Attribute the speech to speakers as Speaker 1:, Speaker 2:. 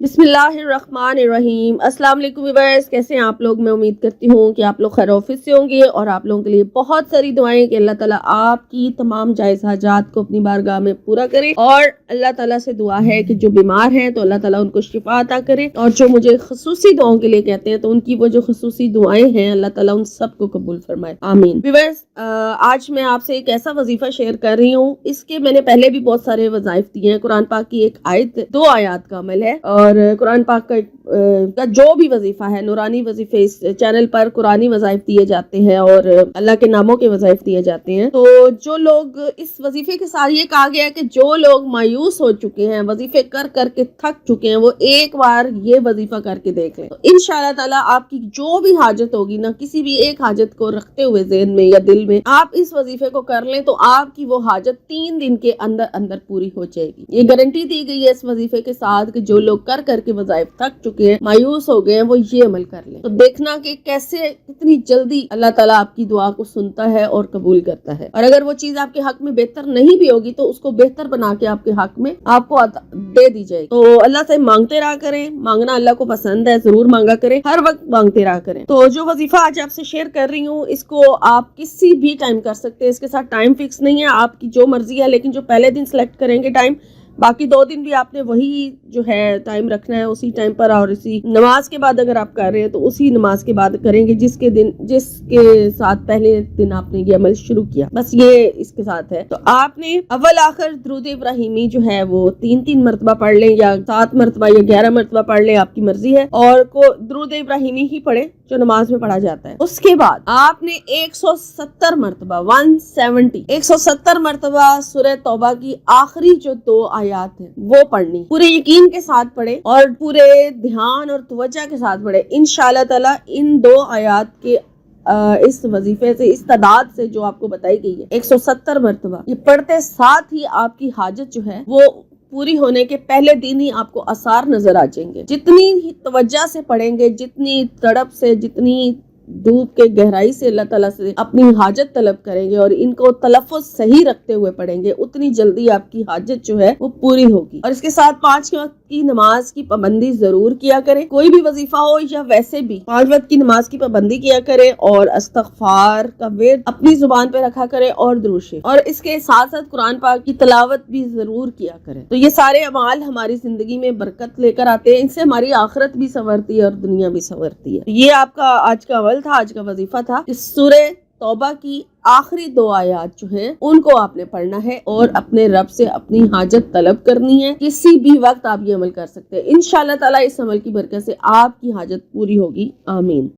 Speaker 1: बिस्मिल्लाहिर्रहमानिर्रहीम। अस्सलाम वालेकुम व्यूअर्स, कैसे हैं आप लोग। मैं उम्मीद करती हूँ कि आप लोग खैर ऑफिस से होंगे और आप लोगों के लिए बहुत सारी दुआएं कि अल्लाह ताला आपकी तमाम जायज़ हाजात को अपनी बारगाह में पूरा करे। और अल्लाह ताला से दुआ है कि जो बीमार हैं तो अल्लाह ताला उनको शिफा अता करे, और जो मुझे खसूसी दुआओं के लिए कहते हैं तो उनकी वो जो खसूसी दुआएं हैं अल्लाह ताला उन सबको कबूल फरमाए, आमीन। व्यूअर्स, आज मैं आपसे एक ऐसा वजीफा शेयर कर रही हूँ। इसके मैंने पहले भी बहुत सारे वज़ाइफ दिए हैं। कुरान पाक की एक आयत, 2 आयत का अमल है, और कुरान पाक का जो भी वजीफा है, नूरानी वजीफे इस चैनल पर कुरानी वज़ाइफ दिए जाते हैं और अल्लाह के नामों के वज़ाइफ दिए जाते हैं। तो जो लोग इस वजीफे के साथ, ये कहा गया है कि जो लोग मायूस हो चुके हैं, वजीफे कर करके थक चुके हैं, वो एक बार ये वजीफा करके देख लें। तो इंशाअल्लाह ताला आपकी जो भी हाजत होगी ना, किसी भी एक हाजत को रखते हुए ज़हन में या दिल में आप इस वजीफे को कर लें तो आपकी वो हाजत 3 दिन के अंदर अंदर पूरी हो जाएगी। ये गारंटी दी गई है इस वजीफे के साथ कि जो लोग कर करके वज़ाइफ थक चुके हैं, मायूस हो गए हैं, वो ये अमल कर लें। तो देखना कि कैसे कितनी जल्दी अल्लाह ताला आपकी दुआ को सुनता है और कबूल करता है। और अगर वो चीज आपके हक में बेहतर नहीं भी होगी तो उसको बेहतर बना के आपके हक में आपको दे दी जाएगी। तो अल्लाह से मांगते रहा करें। मांगना अल्लाह को पसंद है, जरूर मांगा करें, हर वक्त मांगते रहा करें। तो जो वजीफा आज आपसे शेयर कर रही हूँ, इसको आप किसी भी टाइम कर सकते हैं। इसके साथ टाइम फिक्स नहीं है, आपकी जो मर्जी है। लेकिन जो पहले दिन सिलेक्ट करेंगे टाइम, बाकी 2 दिन भी आपने वही जो है टाइम रखना है उसी टाइम पर। और इसी नमाज के बाद अगर आप कर रहे हैं तो उसी नमाज के बाद करेंगे जिसके साथ पहले दिन आपने ये अमल शुरू किया। बस ये इसके साथ है। तो आपने अव्वल आखिर दुरूद इब्राहिमी जो है वो 3-3 मरतबा पढ़ लें, या 7 मरतबा या 11 मरतबा पढ़ लें, आपकी मर्जी है। और को दुरूद इब्राहिमी ही पढ़े जो नमाज में पढ़ा जाता है। उसके बाद आपने 170 मरतबा 170 मरतबा सूरह तौबा की आखिरी जो 2 आयत है वो पढ़नी। पूरे यकीन के साथ पढ़े और पूरे ध्यान और तवज्जो के साथ पढ़े। इंशाअल्लाह ताला इन 2 आयत के इस वजीफे से, इस तादाद से जो आपको बताई गई है 170 मरतबा, ये पढ़ते साथ ही आपकी हाजत जो है वो पूरी होने के पहले दिन ही आपको आसार नजर आ जाएंगे। जितनी ही तवज्जो से पढ़ेंगे, जितनी तड़प से, जितनी डूब के गहराई से अल्लाह ताला से अपनी हाजत तलब करेंगे और इनको तलफ़्फ़ुज़ सही रखते हुए पढ़ेंगे, उतनी जल्दी आपकी हाजत जो है वो पूरी होगी। और इसके साथ 5 वक्त की नमाज की पाबंदी जरूर किया करें। कोई भी वजीफा हो या वैसे भी 5 वक्त की नमाज की पाबंदी किया करें, और इस्तग़फ़ार का विर्द अपनी जुबान पे रखा करें, और दुरूद शरीफ, और इसके साथ साथ कुरान पाक की तिलावत भी जरूर किया करें। तो ये सारे अमाल हमारी जिंदगी में बरकत लेकर आते हैं। इनसे हमारी आखिरत भी संवरती है और दुनिया भी संवरती है। ये आपका आज का अमल था, आज का वजीफा था। इस सूरह तौबा की आखिरी 2 आयत जो है उनको आपने पढ़ना है और अपने रब से अपनी हाजत तलब करनी है। किसी भी वक्त आप ये अमल कर सकते हैं। इंशाअल्लाह ताला इस अमल की बरकत से आपकी हाजत पूरी होगी, आमीन।